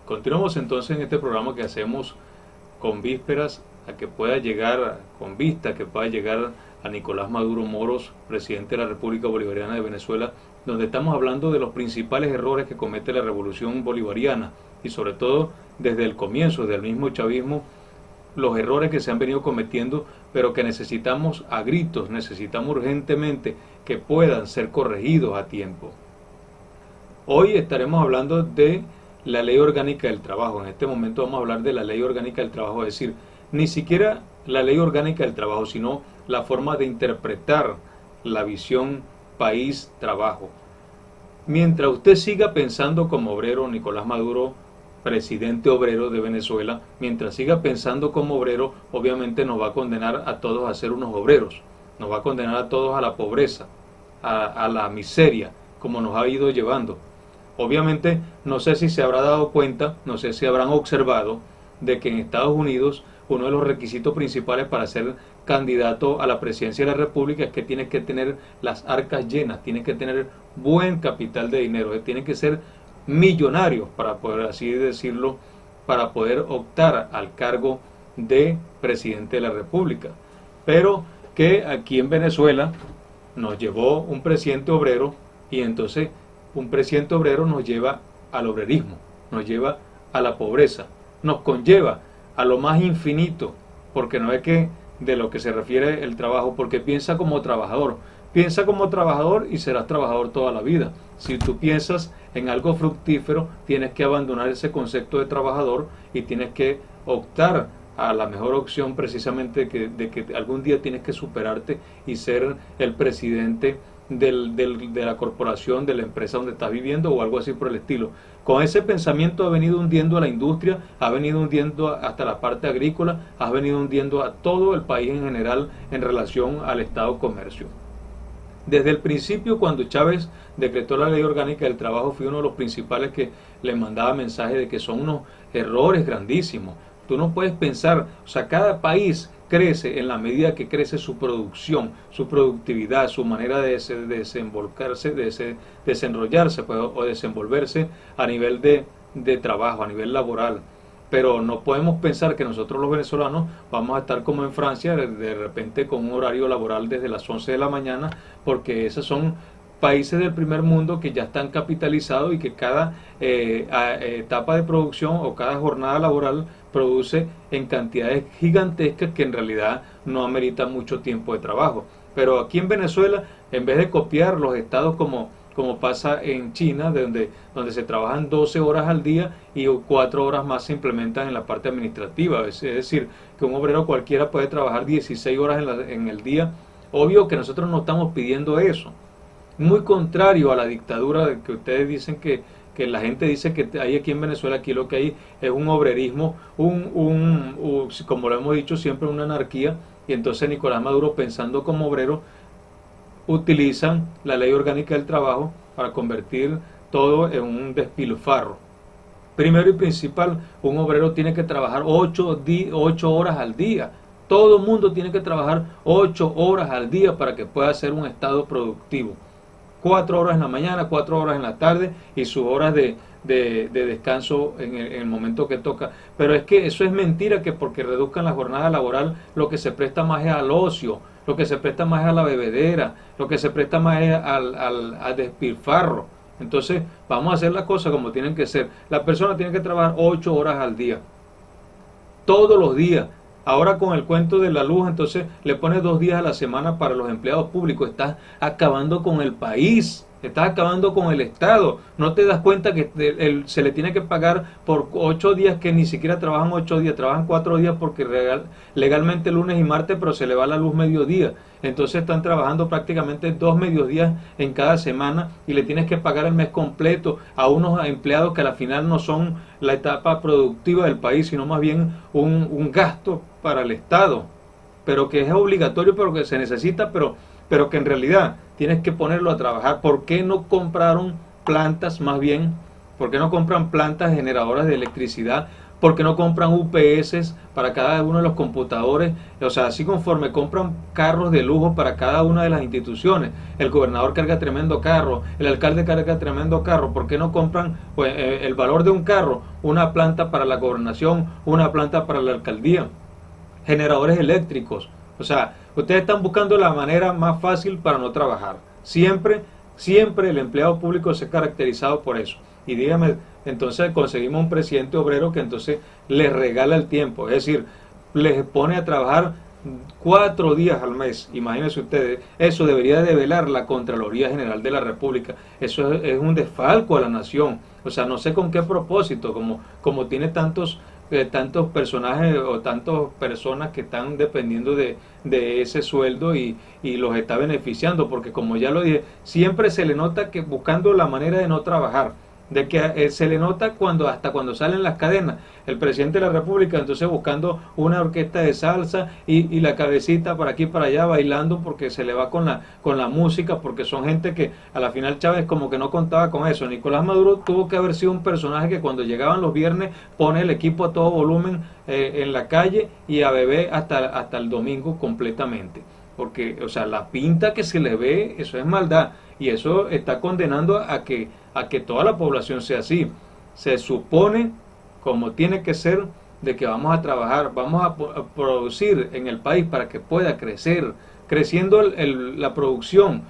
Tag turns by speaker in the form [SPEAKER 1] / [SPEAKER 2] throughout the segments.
[SPEAKER 1] Continuamos entonces en este programa que hacemos con vísperas a que pueda llegar, con vista a que pueda llegar a Nicolás Maduro Moros, presidente de la República Bolivariana de Venezuela, donde estamos hablando de los principales errores que comete la revolución bolivariana y sobre todo desde el comienzo, desde el mismo chavismo, los errores que se han venido cometiendo, pero que necesitamos a gritos, necesitamos urgentemente que puedan ser corregidos a tiempo. Hoy estaremos hablando de la Ley Orgánica del Trabajo. En este momento vamos a hablar de la Ley Orgánica del Trabajo, es decir, ni siquiera la Ley Orgánica del Trabajo, sino la forma de interpretar la visión país-trabajo. Mientras usted siga pensando como obrero, Nicolás Maduro, presidente obrero de Venezuela, mientras siga pensando como obrero, obviamente nos va a condenar a todos a ser unos obreros, nos va a condenar a todos a la pobreza, a la miseria, como nos ha ido llevando. Obviamente, no sé si se habrá dado cuenta, no sé si habrán observado, de que en Estados Unidos uno de los requisitos principales para ser candidato a la presidencia de la República es que tienes que tener las arcas llenas, tienes que tener buen capital de dinero, tienes que ser millonarios, para poder así decirlo, para poder optar al cargo de presidente de la República. Pero que aquí en Venezuela nos llevó un presidente obrero y entonces un presidente obrero nos lleva al obrerismo, nos lleva a la pobreza, nos conlleva a lo más infinito, porque no es que de lo que se refiere el trabajo, porque piensa como trabajador y serás trabajador toda la vida. Si tú piensas en algo fructífero, tienes que abandonar ese concepto de trabajador y tienes que optar a la mejor opción precisamente de que algún día tienes que superarte y ser el presidente de la corporación, de la empresa donde estás viviendo o algo así por el estilo. Con ese pensamiento ha venido hundiendo a la industria, ha venido hundiendo hasta la parte agrícola, ha venido hundiendo a todo el país en general en relación al Estado Comercio. Desde el principio, cuando Chávez decretó la Ley Orgánica del Trabajo, fui uno de los principales que le mandaba mensajes de que son unos errores grandísimos. Tú no puedes pensar, o sea, cada país crece en la medida que crece su producción, su productividad, su manera de desenvolverse, desenrollarse pues, o desenvolverse a nivel de trabajo, a nivel laboral. Pero no podemos pensar que nosotros los venezolanos vamos a estar como en Francia, de repente con un horario laboral desde las 11 de la mañana, porque esos son países del primer mundo que ya están capitalizados y que cada etapa de producción o cada jornada laboral produce en cantidades gigantescas que en realidad no ameritan mucho tiempo de trabajo. Pero aquí en Venezuela, en vez de copiar los estados como pasa en China, donde se trabajan 12 horas al día y 4 horas más se implementan en la parte administrativa. Es decir, que un obrero cualquiera puede trabajar 16 horas en el día. Obvio que nosotros no estamos pidiendo eso. Muy contrario a la dictadura que ustedes dicen que la gente dice que hay aquí en Venezuela. Aquí lo que hay es un obrerismo, como lo hemos dicho siempre, una anarquía, y entonces Nicolás Maduro, pensando como obrero, utilizan la Ley Orgánica del Trabajo para convertir todo en un despilfarro. Primero y principal, un obrero tiene que trabajar 8 horas al día. Todo el mundo tiene que trabajar 8 horas al día para que pueda ser un estado productivo. 4 horas en la mañana, 4 horas en la tarde y sus horas de descanso en el momento que toca. Pero es que eso es mentira, que porque reduzcan la jornada laboral, lo que se presta más es al ocio, lo que se presta más es a la bebedera, lo que se presta más es al despilfarro. Entonces vamos a hacer las cosas como tienen que ser. La persona tiene que trabajar 8 horas al día, todos los días. Ahora con el cuento de la luz, entonces le pones 2 días a la semana para los empleados públicos. Estás acabando con el país, estás acabando con el Estado. No te das cuenta que se le tiene que pagar por 8 días, que ni siquiera trabajan 8 días, trabajan 4 días porque legalmente lunes y martes, pero se le va la luz mediodía. Entonces están trabajando prácticamente 2 mediodías en cada semana y le tienes que pagar el mes completo a unos empleados que al final no son la etapa productiva del país, sino más bien un gasto para el Estado, pero que es obligatorio, pero que se necesita, pero que en realidad tienes que ponerlo a trabajar. ¿Por qué no compraron plantas más bien? ¿Por qué no compran plantas generadoras de electricidad ¿Por qué no compran UPS para cada uno de los computadores? O sea, así conforme compran carros de lujo para cada una de las instituciones. El gobernador carga tremendo carro, el alcalde carga tremendo carro. ¿Por qué no compran pues, el valor de un carro? Una planta para la gobernación, una planta para la alcaldía, generadores eléctricos. O sea, ustedes están buscando la manera más fácil para no trabajar. Siempre, siempre el empleado público se ha caracterizado por eso. Y dígame, entonces conseguimos un presidente obrero que entonces les regala el tiempo, es decir, les pone a trabajar 4 días al mes. Imagínense ustedes, eso debería develar la Contraloría General de la República. Eso es un desfalco a la nación. O sea, no sé con qué propósito, como tiene tantos personajes o tantas personas que están dependiendo de ese sueldo y los está beneficiando, porque como ya lo dije, siempre se le nota que buscando la manera de no trabajar, de que se le nota hasta cuando salen las cadenas, el presidente de la República entonces buscando una orquesta de salsa y la cabecita para aquí y para allá bailando porque se le va con la música, porque son gente que a la final Chávez como que no contaba con eso. Nicolás Maduro tuvo que haber sido un personaje que cuando llegaban los viernes pone el equipo a todo volumen en la calle y a beber hasta el domingo completamente, porque o sea, la pinta que se le ve, eso es maldad, y eso está condenando a que toda la población sea así. Se supone, como tiene que ser, de que vamos a trabajar, vamos a producir en el país para que pueda crecer, creciendo la producción,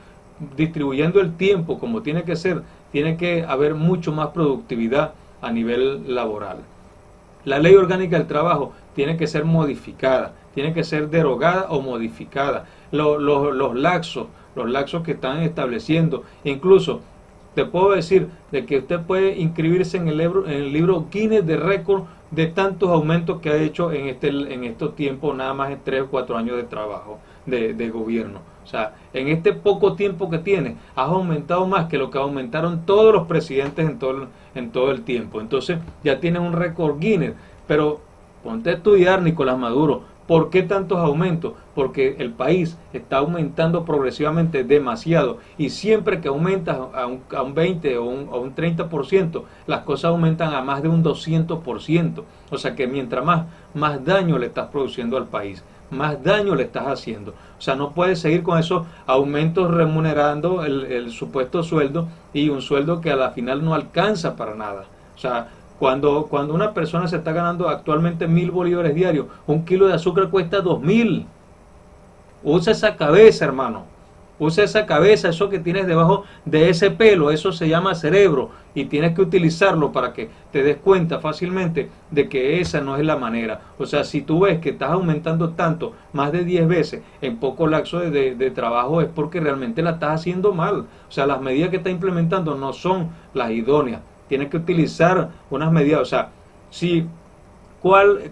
[SPEAKER 1] distribuyendo el tiempo como tiene que ser, tiene que haber mucho más productividad a nivel laboral. La ley orgánica del trabajo tiene que ser modificada, tiene que ser derogada o modificada. Los laxos que están estableciendo, incluso te puedo decir de que usted puede inscribirse en el libro Guinness de récord de tantos aumentos que ha hecho en estos tiempos, nada más en 3 o 4 años de trabajo de gobierno. O sea, en este poco tiempo que tiene, has aumentado más que lo que aumentaron todos los presidentes en todo el tiempo. Entonces ya tienes un récord Guinness. Pero ponte a estudiar, Nicolás Maduro, ¿por qué tantos aumentos? Porque el país está aumentando progresivamente demasiado, y siempre que aumentas a un 20 o un 30%, las cosas aumentan a más de un 200%. O sea que mientras más daño le estás produciendo al país, más daño le estás haciendo. O sea, no puedes seguir con esos aumentos remunerando el supuesto sueldo, y un sueldo que a la final no alcanza para nada. O sea, cuando una persona se está ganando actualmente 1.000 bolívares diarios, un kilo de azúcar cuesta 2.000. Usa esa cabeza, hermano. Usa esa cabeza, eso que tienes debajo de ese pelo, eso se llama cerebro, y tienes que utilizarlo para que te des cuenta fácilmente de que esa no es la manera. O sea, si tú ves que estás aumentando tanto, más de 10 veces en poco lapso de trabajo, es porque realmente la estás haciendo mal. O sea, las medidas que estás implementando no son las idóneas. Tienes que utilizar unas medidas. O sea, si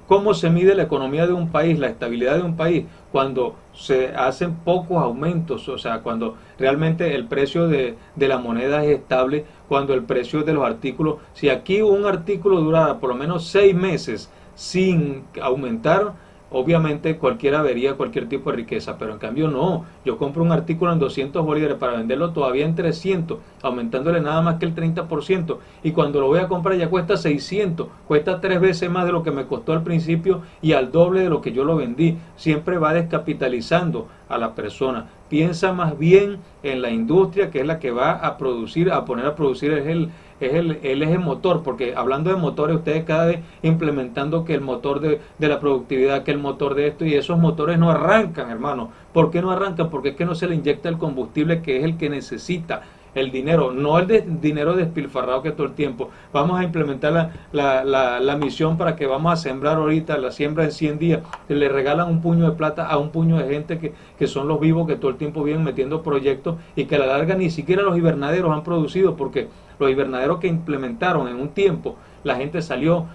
[SPEAKER 1] ¿cómo se mide la economía de un país, la estabilidad de un país? Cuando se hacen pocos aumentos, o sea, cuando realmente el precio de la moneda es estable, cuando el precio de los artículos, si aquí un artículo durara por lo menos 6 meses sin aumentar, obviamente cualquiera vería cualquier tipo de riqueza, pero en cambio no. Yo compro un artículo en 200 bolívares para venderlo todavía en 300, aumentándole nada más que el 30%, y cuando lo voy a comprar ya cuesta 600, cuesta 3 veces más de lo que me costó al principio y al doble de lo que yo lo vendí. Siempre va descapitalizando a la persona. Piensa más bien en la industria, que es la que va a producir, a poner a producir el eje motor, porque hablando de motores, ustedes cada vez implementando que el motor de la productividad, que el motor de esto, y esos motores no arrancan, hermano. ¿Por qué no arrancan? Porque es que no se le inyecta el combustible, que es el que necesita el dinero, no el dinero despilfarrado que todo el tiempo. Vamos a implementar la misión para que vamos a sembrar ahorita, la siembra en 100 días, le regalan un puño de plata a un puño de gente que son los vivos, que todo el tiempo vienen metiendo proyectos, y que a la larga ni siquiera los invernaderos han producido, porque los invernaderos que implementaron en un tiempo, la gente salió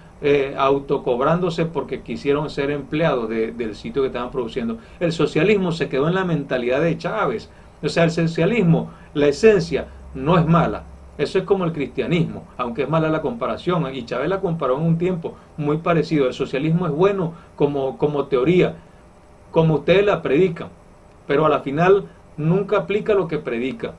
[SPEAKER 1] autocobrándose porque quisieron ser empleados del sitio que estaban produciendo. El socialismo se quedó en la mentalidad de Chávez. O sea, el socialismo, la esencia no es mala. Eso es como el cristianismo, aunque es mala la comparación, y Chávez la comparó en un tiempo muy parecido. El socialismo es bueno como teoría, como ustedes la predican, pero a la final nunca aplica lo que predica.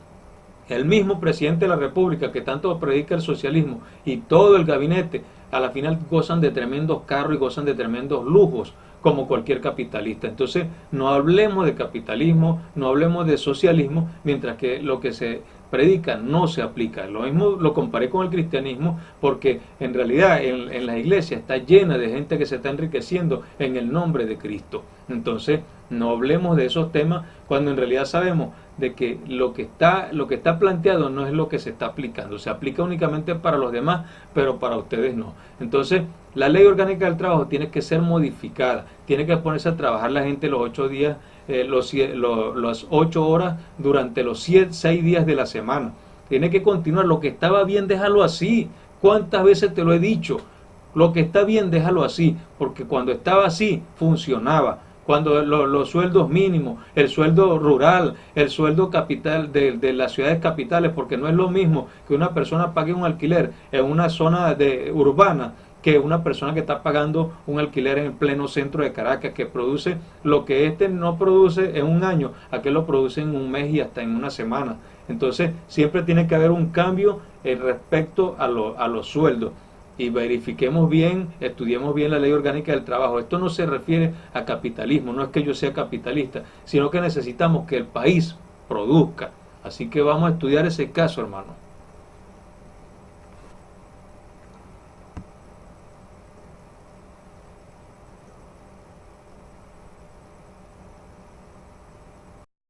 [SPEAKER 1] El mismo presidente de la República que tanto predica el socialismo y todo el gabinete, a la final gozan de tremendos carros y gozan de tremendos lujos como cualquier capitalista. Entonces, no hablemos de capitalismo, no hablemos de socialismo, mientras que lo que se predica no se aplica. Lo mismo lo comparé con el cristianismo, porque en realidad en la iglesia está llena de gente que se está enriqueciendo en el nombre de Cristo. Entonces, no hablemos de esos temas cuando en realidad sabemos de que lo que está planteado no es lo que se está aplicando. Se aplica únicamente para los demás, pero para ustedes no. Entonces, la ley orgánica del trabajo tiene que ser modificada, tiene que ponerse a trabajar la gente los 8 días, las 8 horas durante los 6 días de la semana. Tiene que continuar. Lo que estaba bien, déjalo así. ¿Cuántas veces te lo he dicho? Lo que está bien, déjalo así, porque cuando estaba así, funcionaba. Cuando los sueldos mínimos, el sueldo rural, el sueldo capital de las ciudades capitales, porque no es lo mismo que una persona pague un alquiler en una zona urbana que una persona que está pagando un alquiler en el pleno centro de Caracas, que produce lo que este no produce en un año, aquel lo produce en un mes y hasta en una semana. Entonces siempre tiene que haber un cambio respecto a los sueldos. Y verifiquemos bien, estudiemos bien la ley orgánica del trabajo. Esto no se refiere a capitalismo, no es que yo sea capitalista, sino que necesitamos que el país produzca. Así que vamos a estudiar ese caso, hermano.